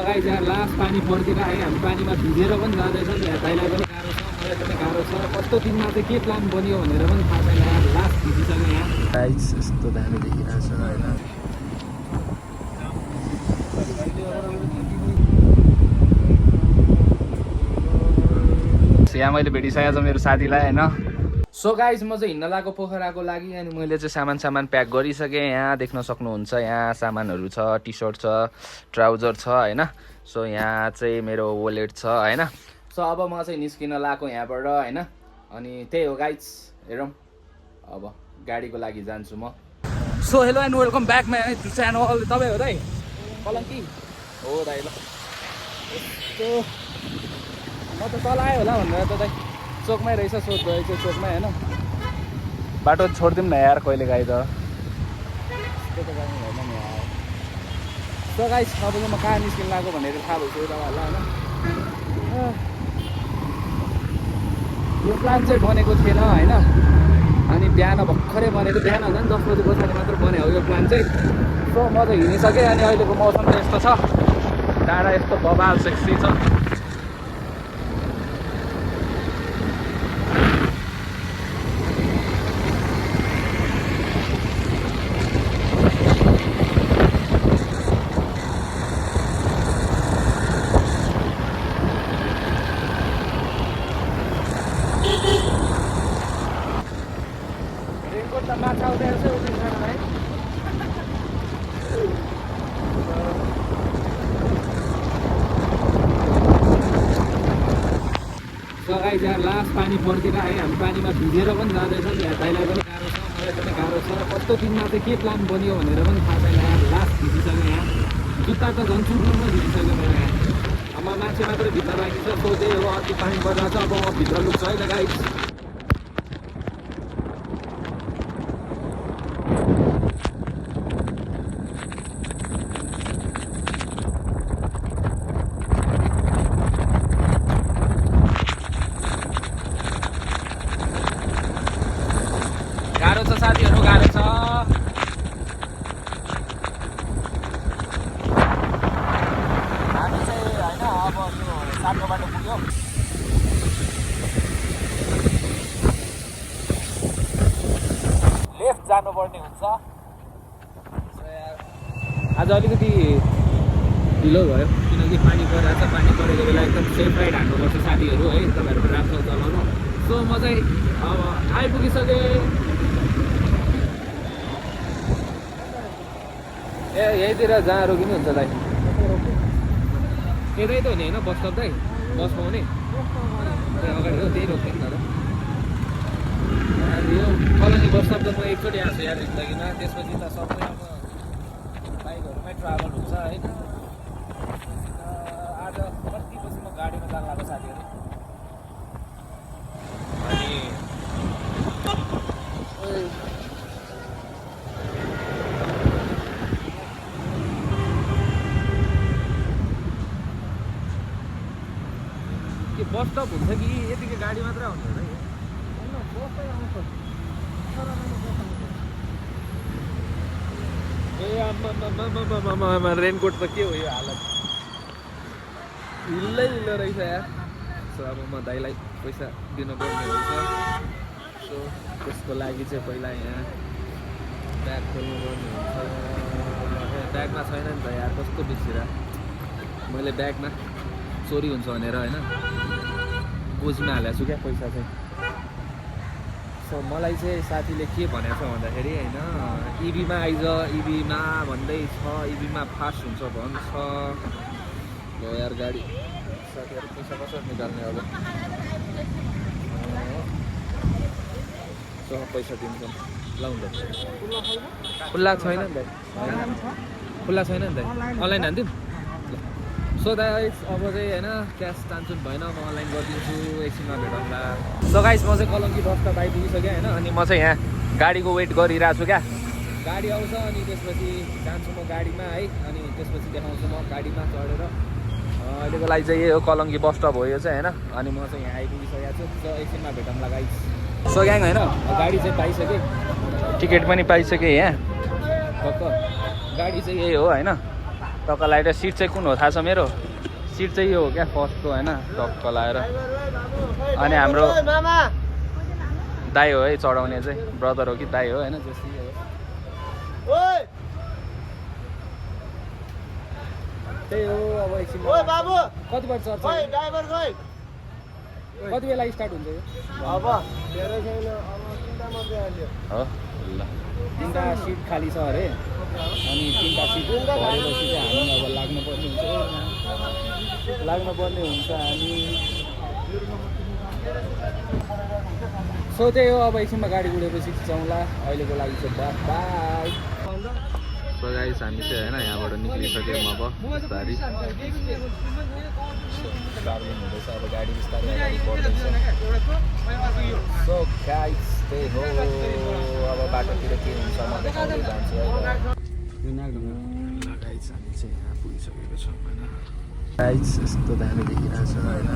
Guys यहाँ last पानी पर्खेर है हामी पानीमा भिजेर पनि जाँदैछौँ यहाँ दाइलाई पनि गाह्रो छ मलाई पनि गाह्रो छ कस्तो दिनमा चाहिँ के प्लान बन्यो भनेर पनि थाहा छैन यहाँ लास्ट भिजिसक्यो यहाँ गाइस यस्तो दामी देखिरहेको छ होइन यहाँ मैले भेटिसकेको छु मेरो साथीलाई होइन सो गाइस म चाहिँ हिँड्न लागेको पोखराको लागि अनि मैले चाहिँ सामान प्याक गरिसकेँ यहाँ देख्न सक्नुहुन्छ यहाँ सामानहरू छ टी सर्ट छ ट्राउजर छ होइन सो यहाँ चाहिँ मेरो वालेट छ होइन सो अब म चाहिँ निस्किन लागेको यहाँबाट होइन अनि त्यही हो गाइस हेरौँ अब गाडीको लागि जान्छु म so hello and welcome back my channel तपाईँ हो दाइ कलङ्की हो दाइ ल यस्तो म त चलाएँ होला भनेर त दाइ चोकमै रहेछ सोध्दो रहेछ चोकमै होइन बाटो छोडिदिउँ न यार कहिले गाई त यस्तो त गर्नु भएन नि यार सो गाइस अब चाहिँ म कहाँ निस्किनु लाग्यो भनेर थाहा भइसक्यो तपाईँहरूलाई होइन यो प्लान चाहिँ बनेको थिएन होइन अनि बिहान भर्खरै बनेको बिहान भन्दा पनि 10 बजी पछाडि मात्र बने हो यो प्लान चाहिँ सो म चाहिँ हिँडिसकेँ अनि अहिलेको मौसम चाहिँ यस्तो छ डाँडा यस्तो बबाल सेक्सी छ माछा उठेर चाहिँ उठ्नु छैन है गाइस यहाँ लास्ट पानी पर्खेर है हामी पानीमा भिजेर पनि जाँदैछौँ यहाँ दाइलाई पनि गाह्रो छ मलाई पनि गाह्रो छ कस्तो दिनमा चाहिँ के प्लान बन्यो भनेर पनि थाहा छैन यहाँ लास्ट भिजिसक्यो यहाँ जुत्ता त झन् चुर्नुमा भिजिसक्यो मेरो यहाँ अब मान्छे मात्रै भित्र बाँकी छ सो त्यही हो अति पानी पर्दा छ अब म भित्र लुक्छु है त गाइस गाह्रो छ साथीहरू गाह्रो छ हामी चाहिँ होइन अब यो सानो बाटो पुग्यो लेफ्ट जानुपर्ने हुन्छ आज अलिकति ढिलो भयो किनकि पानी परिरहेको छ पानी परेको बेला एकदम सेफ राइड हान्नुपर्छ साथीहरू है तपाईँहरू पनि राम्रो चलाउनु सो म चाहिँ अब आइपुगिसकेँ ए यहीँतिर जहाँ रोकिनु हुन्छ दाइ यतै त हो नि होइन बस स्टप दाइ बस पाउने अगाडि हो त्यही रोक्ने नि त यो कलोनी बस स्टप त म एकचोटि आएको छु यार जिन्दगीमा त्यसपछि त सबै अब बाइकहरूमै ट्राभल हुन्छ है आज कति पछि म गाडीमा जानु लाग्यो साथीहरू अनि बस स्टप हुन्छ कि यतिकै गाडी मात्रै आउँछ होला ए आमा रेनकोट त के हो यो हालत हिल्लै हिल्लो रहेछ यार सो अब म दाइलाई पैसा दिनुपर्ने हुन्छ सो त्यसको लागि चाहिँ पहिला यहाँ ब्याग खोल्नु पर्ने हुन्छ ब्यागमा छैन नि त यार कस्तो बिर्सिरा मैले ब्यागमा चोरी हुन्छ भनेर होइन गोजीमा हालेको छु क्या पैसा चाहिँ सो मलाई चाहिँ साथीले के भनेको छ भन्दाखेरि होइन इभीमा आइज इभीमा भन्दै छ इभीमा फास्ट हुन्छ भन्छ हो यार गाडी साथीहरू पैसा कसरी निकाल्ने अब सो पैसा दिन्छौँ ल हुन्छ खुल्ला छैन नि त खुल्ला छैन नि त अनलाइन हान्दिउँ सो गाइस अब चाहिँ होइन क्यास चान्सुन भएन म अनलाइन गरिदिन्छु एकछिनमा भेटौँला सो गाइस म चाहिँ कलङ्की बस स्टप आइपुगिसकेँ होइन अनि म चाहिँ यहाँ गाडीको वेट गरिरहेको छु क्या गाडी आउँछ अनि त्यसपछि जान्छु म गाडीमा है अनि त्यसपछि देखाउँछु म गाडीमा चढेर अहिलेको लागि चाहिँ यही हो कलङ्की बस स्टप हो यो चाहिँ होइन अनि म चाहिँ यहाँ आइपुगिसकेको छु सो एकछिनमा भेटौँला गाइस सो ग्याङ होइन गाडी चाहिँ पाइसकेँ टिकट पनि पाइसकेँ यहाँ टक्क गाडी चाहिँ यही हो होइन टक्क लगाएर सिट चाहिँ कुन हो थाहा छ मेरो सिट चाहिँ यो हो क्या फर्स्टको होइन टक्क लगाएर अनि हाम्रो दाइ हो है चढाउने चाहिँ ब्रदर हो कि दाइ हो होइन जस्तै हो त्यही हो अब एकछिन कति बजी चढ्छ कति बेला स्टार्ट हुन्छ यो अब धेरै छैन अब 3टा मात्रै हाल्यो हो ल 3टा सिट खाली छ अरे अनि 3टा सिट भरेपछि चाहिँ हामी अब लाग्नुपर्ने हुन्छ हामी सो त्यही हो अब एकछिनमा गाडी उडेपछि जाउँला अहिलेको लागि चाहिँ बाई सो गाइस हामी चाहिँ होइन यहाँबाट निक्लिसक्यौँ अब बिस्तारै ट्राभलिङ हुँदैछ अब गाडी बिस्तारै अगाडि बढ्दैछ सो गाइस त्यही हो अब बाटोतिर के हुन्छ म देखाउँदै जान्छु है गाइस हामी चाहिँ यहाँ पुगिसकेको छौँ होइन गाइस यस्तो दामी देखिरहेको छ होइन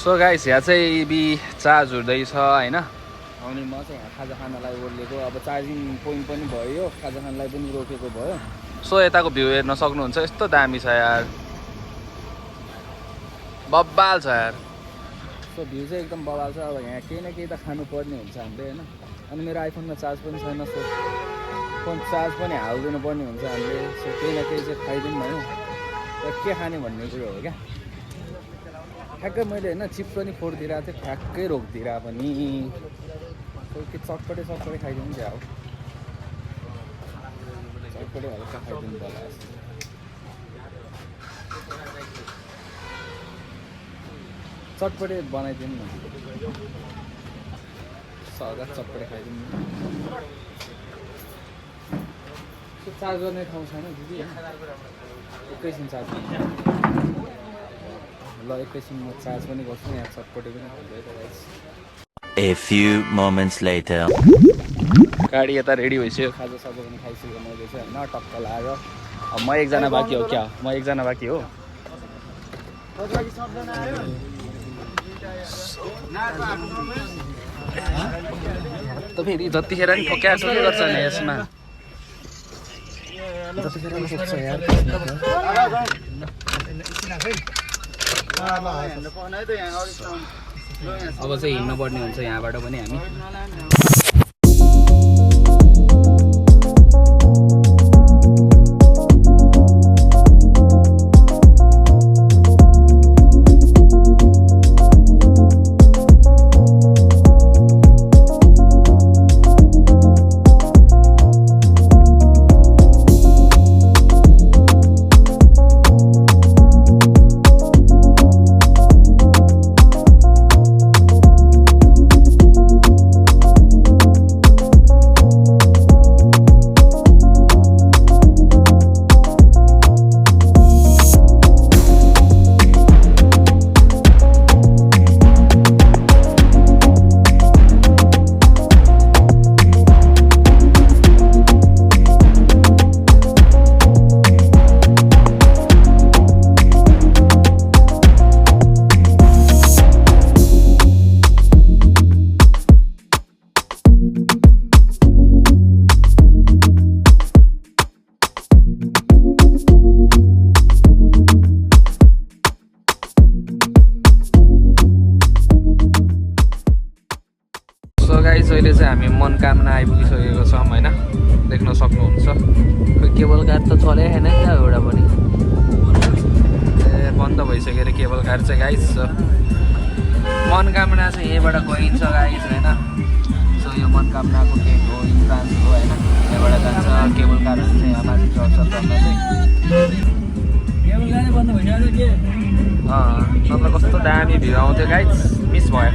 सो गाइस यहाँ चाहिँ बी चार्ज हुँदैछ होइन अनि म चाहिँ यहाँ खाजा खानालाई ओर्लेको अब चार्जिङ पोइन्ट पनि भयो खाजा खानालाई पनि रोकेको भयो सो यताको भ्यू हेर्न सक्नुहुन्छ यस्तो दामी छ यार बब्बाल छ यार सो भ्यू चाहिँ एकदम बब्बाल छ अब यहाँ केही न केही त खानुपर्ने हुन्छ हामीले होइन अनि मेरो आइफोनमा चार्ज पनि छैन सो फोन चार्ज पनि हालिदिनु पर्ने हुन्छ हामीले सो केही न केही चाहिँ खाइदिउँ होइन र के खाने भन्ने कुरो हो क्या ठ्याक्कै मैले होइन चिप्स पनि फोडिदिरहेको थिएँ ठ्याक्कै रोकिदिरहेको पनि के चटपटे खाइदिउँ क्या हो चटपटे हल्का खाइदिनु पर्ला चटपटे बनाइदिउँ न हल्का चटपटे खाइदिउँ चार्ज गर्ने ठाउँ छैन दिदी एकैछिन चार्ज ल एकैछिन म चार्ज पनि गर्छु यहाँ चटपटे पनि खाँदै त guys A few moments later. गाडी यता रेडी भइसक्यो खाजा साजा पनि खाइसक्यो मैले चाहिँ होइन टक्क लगाएर अब म एकजना बाँकी हो क्या म एकजना बाँकी हो त फेरि जतिखेर नि ठोक्या ठोकै गर्छ नि यसमा जतिखेर पनि ठोक्छ यार अब चाहिँ हिँड्नु पर्ने हुन्छ यहाँबाट पनि हामी केबल कार त चलेको छैन क्या एउटा पनि बन्द भइसक्यो अरे केबल कार चाहिँ गाइस मनकामना चाहिँ यहीँबाट गइन्छ गाइस होइन सो यो मनकामनाको केक हो इन्ट्रान्स हो होइन यहाँबाट जान्छ केबल कारहरू चाहिँ यहाँ माथि चढ्छ तल चाहिँ नत्र कस्तो दामी भ्यू आउँथ्यो गाइस मिस भयो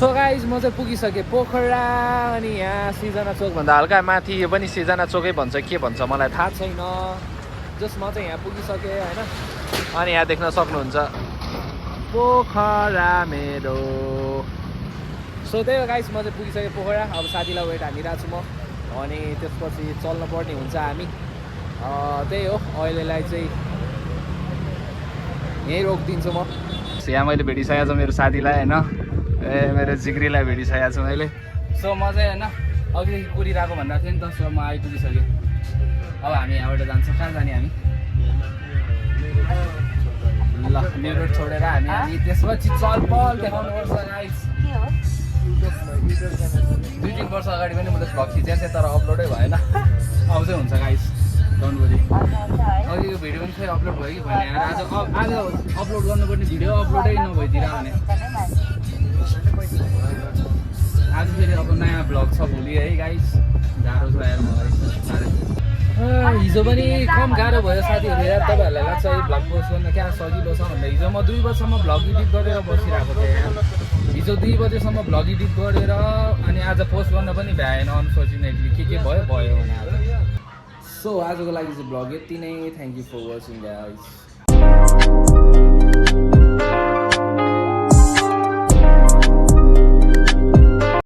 सो गाइज म चाहिँ पुगिसकेँ पोखरा अनि यहाँ सिर्जना चोकभन्दा हल्का माथि यो पनि सिर्जना चोकै भन्छ के भन्छ मलाई थाहा छैन जस्ट म चाहिँ यहाँ पुगिसकेँ होइन अनि यहाँ देख्न सक्नुहुन्छ पोखरा मेरो सो त्यही हो गाइज म चाहिँ पुगिसकेँ पोखरा अब साथीलाई वेट हानिरहेको छु म अनि त्यसपछि चल्न पर्ने हुन्छ हामी त्यही हो अहिलेलाई चाहिँ यहीँ रोकिदिन्छु म यहाँ मैले भेटिसकेको छु मेरो साथीलाई होइन मेरो जिग्रीलाई भेटिसकेको छु मैले सो म चाहिँ होइन अघिदेखि कुरिरहेको भनिरहेको थिएँ नि त सो म आइपुगिसकेँ अब हामी यहाँबाट जान्छौँ कहाँ जाने हामी ल न्यु रोड छोडेर हामी त्यसपछि चलपल देखाउनुपर्छ गाइस 2-3 वर्ष अगाडि पनि मैले भ्लग खिचेको थिएँ तर अपलोडै भएन अब चाहिँ हुन्छ गाइस डोन्ट वरी अघि यो भिडियो पनि फेरि अपलोड भयो कि भएन आज अपलोड गर्नुपर्ने भिडियो अपलोडै नभइदिएर भने आज फेरि अब नयाँ भ्लग छ भोलि है गाइस गाह्रो छ यार मलाई हिजो पनि कम गाह्रो भयो साथीहरू यार तपाईँहरूलाई लाग्छ यो भ्लग पोस्ट गर्न क्या सजिलो छ भन्दा हिजो म 2 बजीसम्म भ्लग एडिट गरेर बसिरहेको थिएँ यार हिजो 2 बजेसम्म भ्लग एडिट गरेर अनि आज पोस्ट गर्न पनि भ्याएन अनफर्चुनेटली के भयो भने आज सो आजको लागि चाहिँ भ्लग यति नै thank you for watching guys